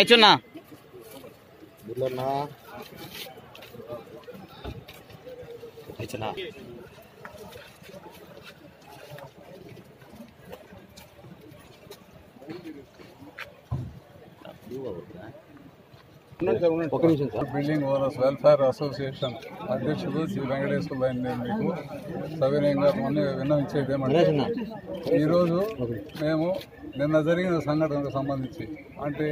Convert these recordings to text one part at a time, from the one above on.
ఇచ్చున్నా ఇచ్చున్నా building owners welfare association అధ్యక్షుడు శ్రీ వెంకటేశ్వర నేను మీకు సవినయంగా విన్నవించేది ఏమంటే ఈరోజు మేము నిన్న జరిగిన సంఘటనకు సంబంధించి అంటే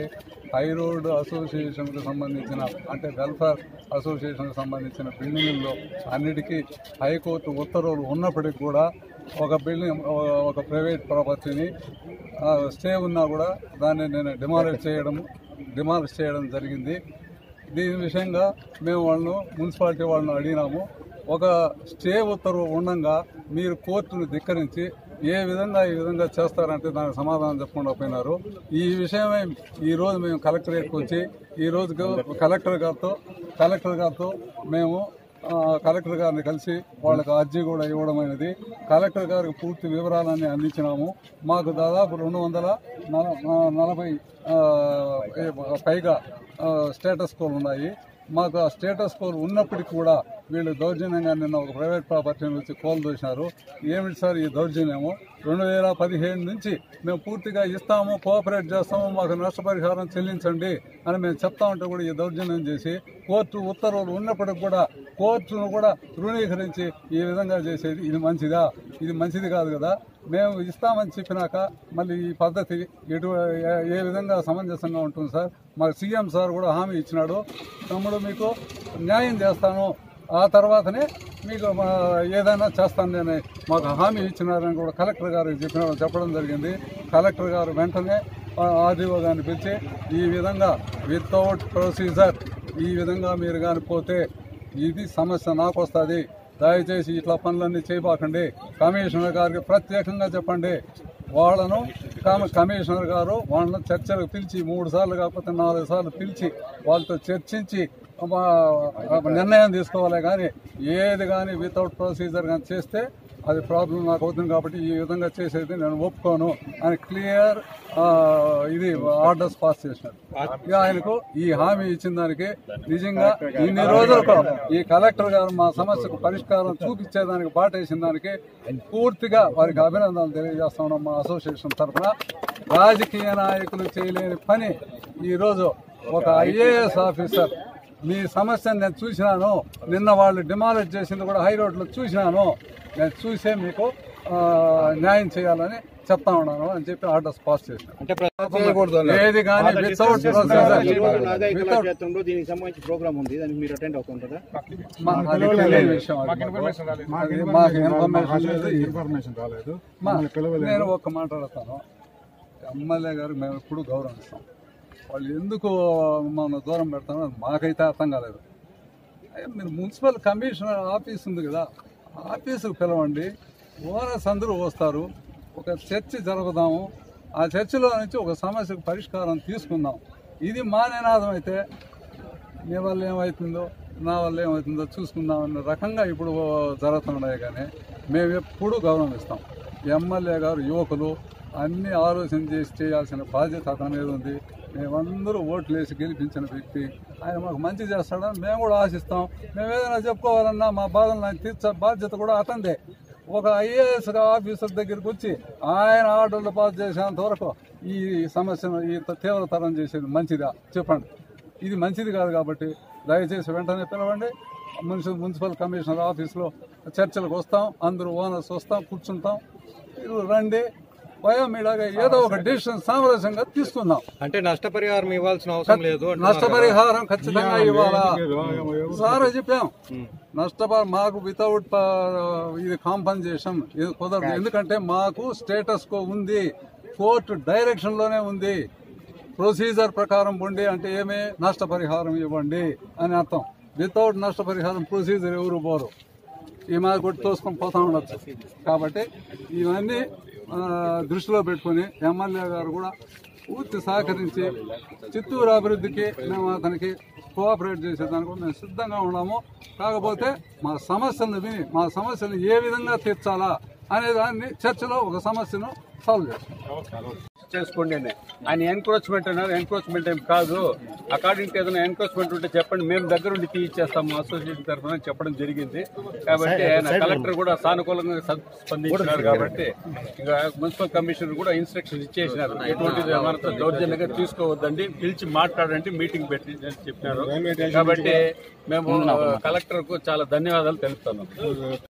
హై రోడ్ అసోసియేషన్కు సంబంధించిన అంటే వెల్ఫేర్ అసోసియేషన్కు సంబంధించిన బిల్డింగుల్లో అన్నిటికీ హైకోర్టు ఉత్తర్వులు ఉన్నప్పటికీ కూడా ఒక బిల్డింగ్ ఒక ప్రైవేట్ ప్రాపర్టీని స్టే ఉన్నా కూడా దాన్ని నేను డిమాలిష్ చేయడం జరిగింది. దీని విషయంగా మేము మున్సిపాలిటీ వాళ్ళను అడిగినాము. ఒక స్టే ఉత్తర్వు ఉండగా మీరు కోర్టును ధిక్కరించి ఈ విధంగా చేస్తారంటే దానికి సమాధానం చెప్పకుండా పోయినారు. ఈ విషయమే ఈరోజు మేము కలెక్టరేట్కి వచ్చి ఈరోజు కలెక్టర్ గారితో మేము కలెక్టర్ గారిని కలిసి వాళ్ళకి అర్జీ కూడా ఇవ్వడం అనేది కలెక్టర్ గారికి పూర్తి వివరాలన్నీ అందించినాము. మాకు దాదాపు 240 పైగా స్టేటస్ కోలు ఉన్నాయి. మాకు ఆ స్టేటస్ కోల్ ఉన్నప్పటికీ కూడా వీళ్ళు దౌర్జన్యంగా నిన్న ఒక ప్రైవేట్ ప్రాపర్టీని వచ్చి కోలు దోసినారు. ఏమిటి సార్ ఈ దౌర్జన్యము? 2017 నుంచి మేము పూర్తిగా ఇస్తాము, కోఆపరేట్ చేస్తాము, మాకు నష్టపరిహారం చెల్లించండి అని మేము చెప్తా ఉంటే కూడా ఈ దౌర్జన్యం చేసి కోర్టు ఉత్తర్వులు ఉన్నప్పటికి కూడా కోర్టును కూడా తృణీకరించి ఈ విధంగా చేసేది ఇది మంచిదా? ఇది మంచిది కాదు కదా. మేము ఇస్తామని చెప్పినాక మళ్ళీ ఈ పద్ధతి ఏ విధంగా సమంజసంగా ఉంటుంది సార్? మాకు సీఎం సార్ కూడా హామీ ఇచ్చినాడు, తమ్ముడు మీకు న్యాయం చేస్తాను, ఆ తర్వాతనే మీకు ఏదైనా చేస్తాను నేను మాకు హామీ ఇచ్చినారని కూడా కలెక్టర్ గారికి చెప్పడం జరిగింది. కలెక్టర్ గారు వెంటనే ఆర్డీఓ గారిని పిలిచి ఈ విధంగా వితౌట్ ప్రొసీజర్ ఈ విధంగా మీరు కానీ పోతే ఇది సమస్య నాకు వస్తుంది, దయచేసి ఇట్లా పనులన్నీ చేయబాకండి, కమిషనర్ గారికి ప్రత్యేకంగా చెప్పండి. వాళ్ళను కమిషనర్ గారు వాళ్ళను చర్చలకు పిలిచి 3 సార్లు కాకపోతే 4 సార్లు పిలిచి వాళ్ళతో చర్చించి నిర్ణయం తీసుకోవాలి. కానీ ఏది కానీ వితౌట్ ప్రొసీజర్ కానీ చేస్తే అది ప్రాబ్లం నాకు అవుతుంది కాబట్టి ఈ విధంగా చేసేది నేను ఒప్పుకోను అని క్లియర్ ఇది ఆర్డర్స్ పాస్ చేసినారు. ఆయనకు ఈ హామీ ఇచ్చిన దానికి నిజంగా ఇన్ని రోజులకు ఈ కలెక్టర్ గారు మా సమస్యకు పరిష్కారం చూపించేదానికి బాటేసిన దానికి పూర్తిగా వారికి అభినందనలు తెలియజేస్తా ఉన్నాం. మా అసోసియేషన్ తరఫున రాజకీయ నాయకులు చేయలేని పని ఈరోజు ఒక ఐఏఎస్ ఆఫీసర్ మీ సమస్యను నేను చూసినాను, నిన్న వాళ్ళు డిమాలిష్ చేసింది కూడా హై రోడ్లో చూసినాను, నేను చూసే మీకు న్యాయం చేయాలని చెప్తా ఉన్నాను అని చెప్పి ఆర్డర్స్ పాస్ చేసినాను. ఏది కానీ వితౌట్ దీనికి సంబంధించి ప్రోగ్రామ్ ఉంది, దానికి మీరు అటెండ్ అవుతుంటారా? మాకు ఇన్ఫర్మేషన్ రాలేదు. నేను ఒక్క మాట్లాడతాను, ఎమ్మెల్యే గారికి మేము ఎప్పుడు గౌరవిస్తాం. వాళ్ళు ఎందుకు మన దూరం పెడతామో మాకైతే అర్థం కాలేదు. మీరు మున్సిపల్ కమిషనర్ ఆఫీస్ ఉంది కదా, ఆఫీసుకు పిలవండి, ఓనర్స్ అందరూ వస్తారు, ఒక చర్చ జరుపుదాము, ఆ చర్చలో నుంచి ఒక సమస్యకు పరిష్కారం తీసుకుందాం. ఇది మా నినాదం అయితే మీ వల్ల ఏమవుతుందో నా వల్ల ఏమవుతుందో చూసుకుందాం అన్న రకంగా ఇప్పుడు జరుగుతున్నాయి. కానీ మేము ఎప్పుడూ గౌరవిస్తాం. ఎమ్మెల్యే గారు యువకులు అన్నీ ఆలోచన చేసి చేయాల్సిన బాధ్యత అతనేది ఉంది. మేమందరూ ఓట్లు వేసి గెలిపించిన వ్యక్తి, ఆయన మాకు మంచి చేస్తాడని మేము కూడా ఆశిస్తాం. మేము ఏదైనా చెప్పుకోవాలన్నా మా బాధలను ఆయన తీర్చే బాధ్యత కూడా అతనిదే. ఒక ఐఏఎస్ ఆఫీసర్ దగ్గరికి వచ్చి ఆయన ఆర్డర్లు పాస్ చేసేంత వరకు ఈ సమస్యను ఈ తీవ్రతరం చేసేది మంచిదా చెప్పండి? ఇది మంచిది కాదు. కాబట్టి దయచేసి వెంటనే పిలవండి. మున్సిపల్ కమిషనర్ ఆఫీస్లో చర్చలకు వస్తాం, అందరూ ఓనర్స్ వస్తాం, కూర్చుంటాం, మీరు రండి, బయోమీడియాగా ఏదో ఒక డిసిషన్ సామరస్యంగా తీసుకుందాం. అంటే నష్టపరిహారం ఇవ్వాల్సిన అవసరం లేదు, నష్టపరిహారం ఖచ్చితంగా ఇవ్వాలా సార్ చెప్పాం. మాకు వితౌట్ ఇది కాంపన్సేషన్ ఇది కుదరదు. ఎందుకంటే మాకు స్టేటస్ కో ఉంది, కోర్టు డైరెక్షన్ లోనే ఉంది. ప్రొసీజర్ ప్రకారం ఉండి అంటే ఏమే నష్టపరిహారం ఇవ్వండి అని అర్థం. వితౌట్ నష్టపరిహారం ప్రొసీజర్ ఎవరు పోరు, ఈ మాకు కొట్టి తోసుకొని పోతా ఉండొచ్చు. కాబట్టి ఇవన్నీ దృష్టిలో పెట్టుకుని ఎమ్మెల్యే గారు కూడా పూర్తి సహకరించి చిత్తూరు అభివృద్ధికి మేము అతనికి కోఆపరేట్ చేసేదానికి మేము సిద్ధంగా ఉన్నాము. కాకపోతే మా సమస్యలను విని మా సమస్యను ఏ విధంగా తీర్చాలా అనే దాన్ని చర్చలో ఒక సమస్యను సాల్వ్ చేస్తాం. చేసుకోండి అని. ఆయన ఎన్క్రోచ్మెంట్ అన్నారు. ఎన్క్రోచ్మెంట్ ఏం కాదు, అకార్డింగ్ టు ఏదైనా ఎన్క్రోచ్మెంట్ ఉంటే చెప్పండి, మేము దగ్గరుండి తీయిచ్చేస్తాము అసోసియేషన్ తరఫున చెప్పడం జరిగింది. కాబట్టి ఆయన కలెక్టర్ కూడా సానుకూలంగా స్పందించినారు. కాబట్టి ఇక మున్సిపల్ కమిషనర్ కూడా ఇన్స్ట్రక్షన్ ఇచ్చేసినారు, ఎటువంటిది మనతో దౌర్జన్యంగా తీసుకోవద్దండి, పిలిచి మాట్లాడండి, మీటింగ్ పెట్టి అని చెప్పినారు. కాబట్టి మేము కలెక్టర్ కు చాలా ధన్యవాదాలు తెలుపుతున్నాం.